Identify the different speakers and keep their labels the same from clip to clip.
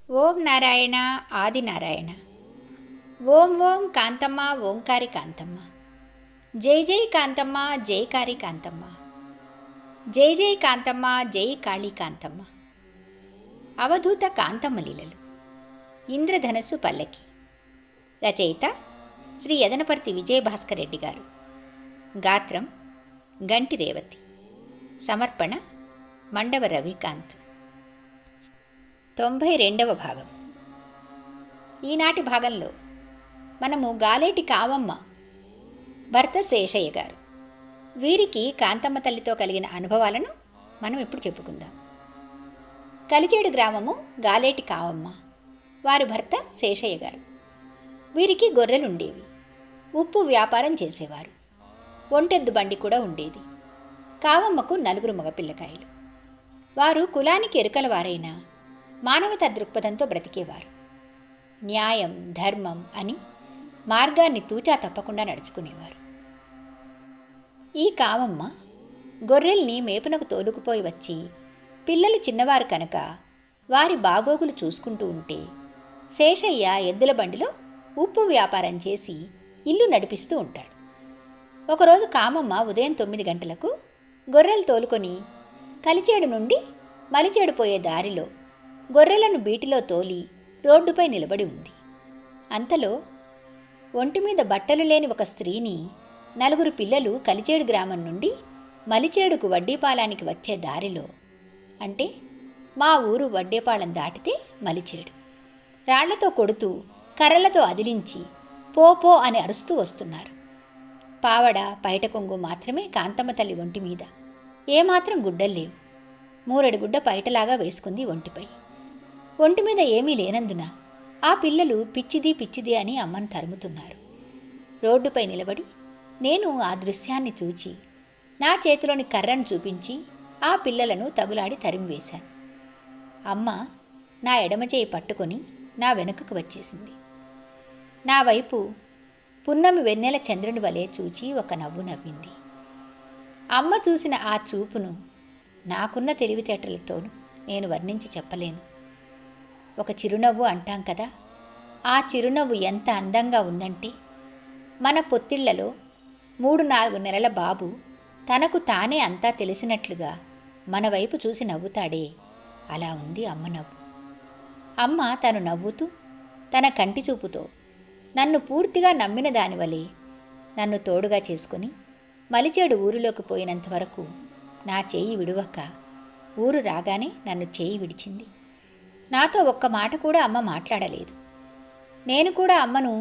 Speaker 1: ఓం నారాయణ ఆదినారాయణ. ఓం ఓం కాంతమ్మ ఓంకారి కాంతమ్మ. జై జై కాంతమ్మ జయకారి కాంతమ్మ. జై జై కాంతమ్మ జై కాళీ కాంతమ్మ. అవధూత కాంతమ్మ లీలలు. ఇంద్రధనస్సు పల్లకి. రచయిత శ్రీ యదనపర్తి విజయభాస్కర్ రెడ్డి గారు. గాత్రం గంటి రేవతి. సమర్పణ మండవ రవికాంత్. 92వ భాగం. ఈనాటి భాగంలో మనము గాలేటి కావమ్మ భర్త శేషయ్య గారు, వీరికి కాంతమ్మ తల్లితో కలిగిన అనుభవాలను మనం ఇప్పుడు చెప్పుకుందాం. కలిచేడు గ్రామము గాలేటి కావమ్మ, వారి భర్త శేషయ్య గారు. వీరికి గొర్రెలుండేవి. ఉప్పు వ్యాపారం చేసేవారు. ఒంటెద్దు బండి కూడా ఉండేది. కావమ్మకు 4 మగపిల్లకాయలు. వారు కులానికి ఎరుకల వారైనా మానవతా దృక్పథంతో బ్రతికేవారు. న్యాయం ధర్మం అని మార్గాన్ని తూచా తప్పకుండా నడుచుకునేవారు. ఈ కావమ్మ గొర్రెల్ని మేపునకు తోలుకుపోయి వచ్చి పిల్లలు చిన్నవారు కనుక వారి బాగోగులు చూసుకుంటూ ఉంటే శేషయ్య ఎద్దుల బండిలో ఉప్పు వ్యాపారం చేసి ఇల్లు నడిపిస్తూ ఉంటాడు. ఒకరోజు కామమ్మ ఉదయం 9 గంటలకు గొర్రెలు తోలుకొని కలిచేడు నుండి మలిచేడు పోయే దారిలో గొర్రెలను బీటిలో తోలి రోడ్డుపై నిలబడి ఉంది. అంతలో ఒంటిమీద బట్టలు లేని ఒక స్త్రీని 4 పిల్లలు కలిచేడు గ్రామం నుండి మలిచేడుకు వడ్డీపాలానికి వచ్చే దారిలో, అంటే మా ఊరు వడ్డేపాళెం దాటితే మలిచేడు, రాళ్లతో కొడుతూ కర్రలతో అదిలించి పో పో అని అరుస్తూ వస్తున్నారు. పావడ పైట కొంగు మాత్రమే కాంతమ్మ తల్లి ఒంటి మీద. ఏమాత్రం గుడ్డల్లేవు. మూరెడు గుడ్డ పైటలాగా వేసుకుంది ఒంటిపై. ఒంటి మీద ఏమీ లేనందున ఆ పిల్లలు పిచ్చిది పిచ్చిది అని అమ్మను తరుముతున్నారు. రోడ్డుపై నిలబడి నేను ఆ దృశ్యాన్ని చూచి నా చేతిలోని కర్రను చూపించి ఆ పిల్లలను తగులాడి తరిమివేశాను. అమ్మ నా ఎడమచేయి పట్టుకొని నా వెనుకకు వచ్చేసింది. నా వైపు పున్నమి వెన్నెల చంద్రుని వలె చూచి ఒక నవ్వు నవ్వింది. అమ్మ చూసిన ఆ చూపును నాకున్న తెలివితేటలతోనూ నేను వర్ణించి చెప్పలేను. ఒక చిరునవ్వు అంటాం కదా, ఆ చిరునవ్వు ఎంత అందంగా ఉందంటే మన పొత్తిళ్లలో 3-4 నెలల బాబు తనకు తానే అంతా తెలిసినట్లుగా మన వైపు చూసి నవ్వుతాడే, అలా ఉంది అమ్మ నవ్వు. అమ్మ తను నవ్వుతూ తన కంటి చూపుతో నన్ను పూర్తిగా నమ్మిన దానివలే నన్ను తోడుగా చేసుకుని మలిచేడు ఊరిలోకి పోయినంతవరకు నా చేయి విడువక ఊరు రాగానే నన్ను చేయి విడిచింది. నాతో ఒక్క మాట కూడా అమ్మ మాట్లాడలేదు. నేను కూడా అమ్మను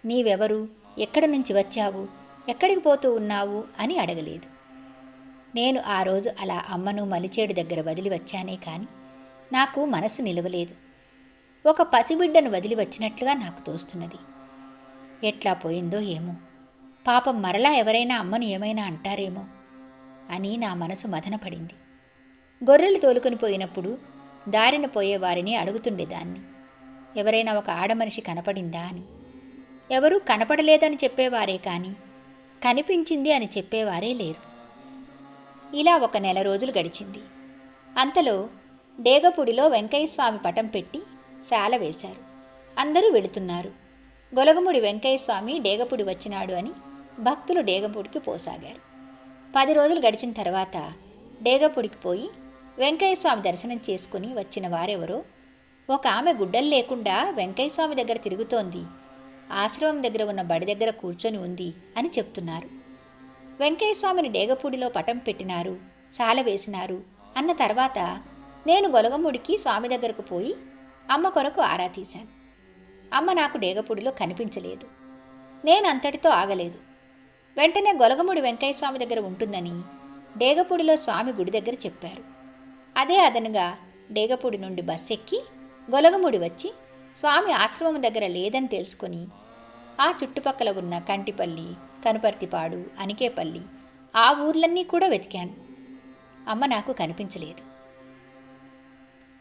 Speaker 1: నీవెవరు, ఎక్కడి నుంచి వచ్చావు, ఎక్కడికి పోతూ ఉన్నావు అని అడగలేదు. నేను ఆ రోజు అలా అమ్మను మలిచేడు దగ్గర వదిలి వచ్చానే కానీ నాకు మనసు నిలవలేదు. ఒక పసిబిడ్డను వదిలి వచ్చినట్లుగా నాకు తోస్తున్నది. ఎట్లా పోయిందో ఏమో, పాపం మరలా ఎవరైనా అమ్మను ఏమైనా అంటారేమో అని నా మనసు మదనపడింది. గొర్రెలు తోలుకొని పోయినప్పుడు దారిన పోయే వారిని అడుగుతుండేదాన్ని, ఎవరైనా ఒక ఆడమనిషి కనపడిందా అని. ఎవరూ కనపడలేదని చెప్పేవారే కానీ కనిపించింది అని చెప్పేవారే లేరు. ఇలా 1 నెల రోజులు గడిచింది. అంతలో డేగపూడిలో వెంకయ్యస్వామి పటం పెట్టి శాల వేశారు. అందరూ వెళుతున్నారు. గొలగముడి వెంకయ్యస్వామి డేగపూడి వచ్చినాడు అని భక్తులు డేగపూడికి పోసాగారు. 10 రోజులు గడిచిన తర్వాత డేగపూడికి పోయి వెంకయ్యస్వామి దర్శనం చేసుకుని వచ్చిన వారెవరో, ఒక ఆమె గుడ్డలు లేకుండా వెంకయ్యస్వామి దగ్గర తిరుగుతోంది, ఆశ్రమం దగ్గర ఉన్న బడి దగ్గర కూర్చొని ఉంది అని చెప్తున్నారు. వెంకయ్యస్వామిని డేగపూడిలో పటం పెట్టినారు, శాల వేసినారు అన్న తర్వాత నేను గొలగముడికి స్వామి దగ్గరకు పోయి అమ్మ కొరకు ఆరా తీశాను. అమ్మ నాకు డేగపూడిలో కనిపించలేదు. నేను అంతటితో ఆగలేదు. వెంటనే గొలగముడి వెంకయ్యస్వామి దగ్గర ఉంటుందని డేగపూడిలో స్వామి గుడి దగ్గర చెప్పారు. అదే అదనుగా డేగపూడి నుండి బస్సు ఎక్కి గొలగముడి వచ్చి స్వామి ఆశ్రమం దగ్గర లేదని తెలుసుకొని ఆ చుట్టుపక్కల ఉన్న కంటిపల్లి, కనుపర్తిపాడు, అనికేపల్లి ఆ ఊర్లన్నీ కూడా వెతికాను. అమ్మ నాకు కనిపించలేదు.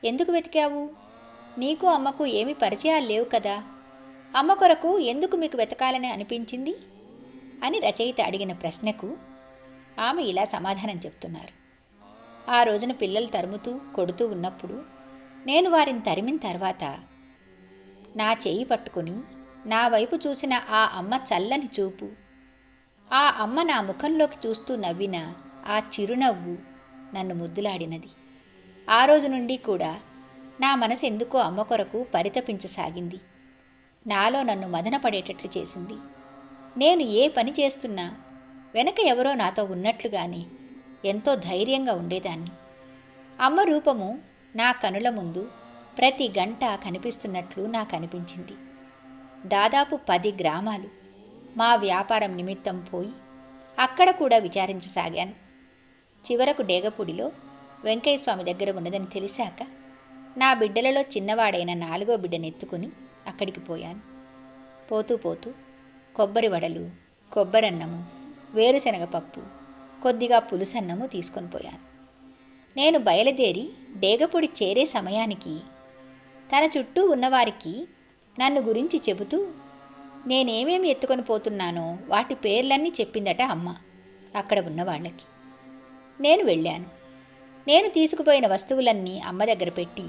Speaker 1: ఎందుకు వెతికావు? నీకు అమ్మకు ఏమీ పరిచయాలు లేవు కదా, అమ్మ కొరకు ఎందుకు మీకు వెతకాలని అనిపించింది అని రచయిత అడిగిన ప్రశ్నకు ఆమె ఇలా సమాధానం చెప్తున్నారు. ఆ రోజున పిల్లలు తరుముతూ కొడుతూ ఉన్నప్పుడు నేను వారిని తరిమిన తర్వాత నా చేయి పట్టుకుని నా వైపు చూసిన ఆ అమ్మ చల్లని చూపు, ఆ అమ్మ నా ముఖంలోకి చూస్తూ నవ్విన ఆ చిరునవ్వు నన్ను ముద్దులాడినది. ఆ రోజు నుండి కూడా నా మనసు ఎందుకో అమ్మ కొరకు పరితపించసాగింది. నాలో నన్ను మదనపడేటట్లు చేసింది. నేను ఏ పని చేస్తున్నా వెనక ఎవరో నాతో ఉన్నట్లుగానే ఎంతో ధైర్యంగా ఉండేదాన్ని. అమ్మ రూపము నా కనుల ముందు ప్రతి గంట కనిపిస్తున్నట్లు నాకు అనిపించింది. దాదాపు 10 గ్రామాలు మా వ్యాపారం నిమిత్తం పోయి అక్కడ కూడా విచారించసాగాను. చివరకు డేగపూడిలో వెంకయ్యస్వామి దగ్గర ఉన్నదని తెలిసాక నా బిడ్డలలో చిన్నవాడైన 4వ బిడ్డనెత్తుకుని అక్కడికి పోయాను. పోతూ పోతూ కొబ్బరి వడలు, కొబ్బరన్నము, వేరుశనగ పప్పు, కొద్దిగా పులుసన్నము తీసుకొని పోయాను. నేను బయలుదేరి డేగపూడి చేరే సమయానికి తన చుట్టూ ఉన్నవారికి నన్ను గురించి చెబుతూ నేనేమేమి ఎత్తుకొని పోతున్నానో వాటి పేర్లన్నీ చెప్పిందట అమ్మ అక్కడ ఉన్నవాళ్ళకి. నేను వెళ్ళాను. నేను తీసుకుపోయిన వస్తువులన్నీ అమ్మ దగ్గర పెట్టి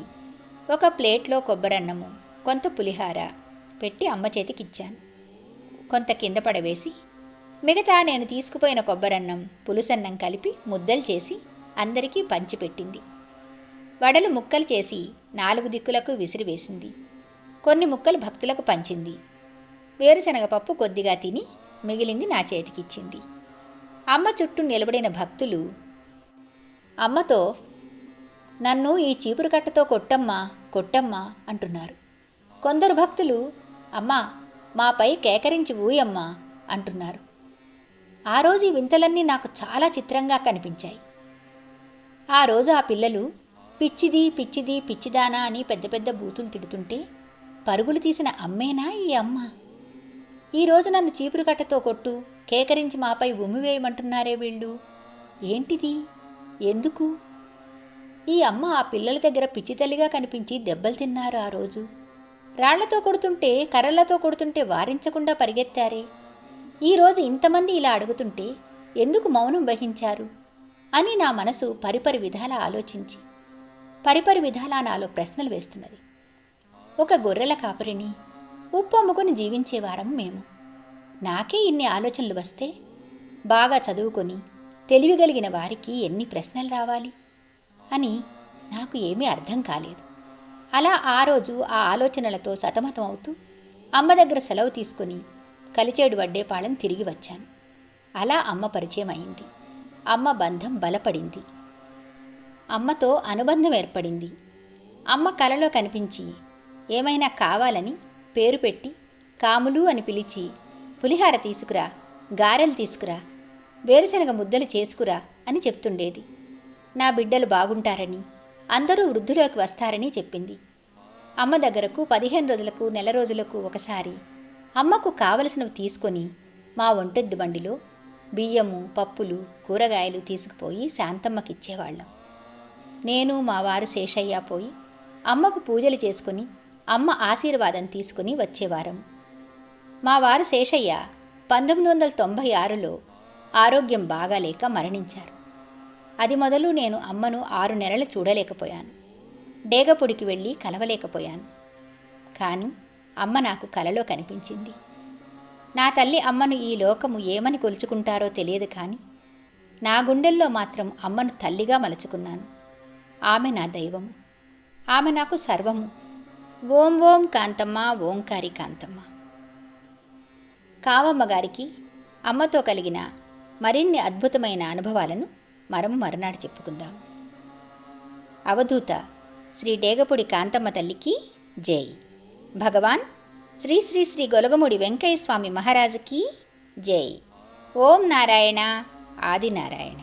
Speaker 1: ఒక ప్లేట్లో కొబ్బరన్నము, కొంత పులిహార పెట్టి అమ్మ చేతికిచ్చాను. కొంత కింద పడవేసి మిగతా నేను తీసుకుపోయిన కొబ్బరన్నం, పులుసన్నం కలిపి ముద్దలు చేసి అందరికీ పంచిపెట్టింది. వడలు ముక్కలు చేసి 4 దిక్కులకు విసిరివేసింది. కొన్ని ముక్కలు భక్తులకు పంచింది. వేరుశనగ పప్పు కొద్దిగా తిని మిగిలింది నా చేతికిచ్చింది. అమ్మ చుట్టూ నిలబడిన భక్తులు అమ్మతో నన్ను ఈ చీపురు కట్టతో కొట్టమ్మా కొట్టమ్మా అంటున్నారు. కొందరు భక్తులు అమ్మా మాపై కేకరించి ఊయమ్మా అంటున్నారు. ఆ రోజు ఈ వింతలన్నీ నాకు చాలా చిత్రంగా కనిపించాయి. ఆ రోజు ఆ పిల్లలు పిచ్చిది పిచ్చిది పిచ్చిదానా అని పెద్ద పెద్ద బూతులు తిడుతుంటే పరుగులు తీసిన అమ్మేనా ఈ అమ్మ? ఈరోజు నన్ను చీపురు కట్టతో కొట్టు, కేకరించి మాపై ఉమ్మివేయమంటున్నారే వీళ్ళు. ఏంటిది? ఎందుకు? ఈ అమ్మ ఆ పిల్లల దగ్గర పిచ్చితల్లిగా కనిపించి దెబ్బలు తిన్నారు ఆ రోజు. రాళ్లతో కొడుతుంటే, కర్రలతో కొడుతుంటే వారించకుండా పరిగెత్తారే. ఈరోజు ఇంతమంది ఇలా అడుగుతుంటే ఎందుకు మౌనం వహించారు అని నా మనసు పరిపరి విధాల ఆలోచించి పరిపరి విధాల నాలో ప్రశ్నలు వేస్తున్నది. ఒక గొర్రెల కాపరిని ఉప్పు అమ్ముకొని జీవించేవారం మేము. నాకే ఇన్ని ఆలోచనలు వస్తే బాగా చదువుకొని తెలివిగలిగిన వారికి ఎన్ని ప్రశ్నలు రావాలి అని నాకు ఏమీ అర్థం కాలేదు. అలా ఆ రోజు ఆ ఆలోచనలతో సతమతం అవుతూ అమ్మ దగ్గర సెలవు తీసుకుని కలిచేడు వడ్డేపాళెం తిరిగి వచ్చాను. అలా అమ్మ పరిచయం అయింది. అమ్మ బంధం బలపడింది. అమ్మతో అనుబంధం ఏర్పడింది. అమ్మ కలలో కనిపించి ఏమైనా కావాలని పేరు పెట్టి కాములు అని పిలిచి పులిహార తీసుకురా, గారెలు తీసుకురా, వేరుశనగ ముద్దలు చేసుకురా అని చెప్తుండేది. నా బిడ్డలు బాగుంటారని, అందరూ వృద్ధిలోకి వస్తారని చెప్పింది. అమ్మ దగ్గరకు 15 రోజులకు, నెల రోజులకు ఒకసారి అమ్మకు కావలసినవి తీసుకొని మా ఒంటెద్దు బండిలో బియ్యము, పప్పులు, కూరగాయలు తీసుకుపోయి శాంతమ్మకిచ్చేవాళ్ళం. నేను మా వారు శేషయ్య పోయి అమ్మకు పూజలు చేసుకుని అమ్మ ఆశీర్వాదం తీసుకుని వచ్చేవారం. మా వారు శేషయ్య 1996లో ఆరోగ్యం బాగాలేక మరణించారు. అది మొదలు నేను అమ్మను 6 నెలలు చూడలేకపోయాను. డేగపూడికి వెళ్ళి కలవలేకపోయాను. కానీ అమ్మ నాకు కలలో కనిపించింది. నా తల్లి అమ్మను ఈ లోకము ఏమని కొలుచుకుంటారో తెలియదు, కానీ నా గుండెల్లో మాత్రం అమ్మను తల్లిగా మలుచుకున్నాను. ఆమె నా దైవము. ఆమె నాకు సర్వము. ఓం ఓం కాంతమ్మ, ఓంకారి కాంతమ్మ. కావమ్మ గారికి అమ్మతో కలిగిన మరిన్ని అద్భుతమైన అనుభవాలను మరునాడు చెప్పుకుందాం. అవధూత శ్రీ డేగపూడి కాంతమ్మ తల్లికి జై. భగవాన్ శ్రీ శ్రీ శ్రీ గొలగముడి వెంకయ్య స్వామి మహారాజుకి జై. ఓం నారాయణ ఆదినారాయణ.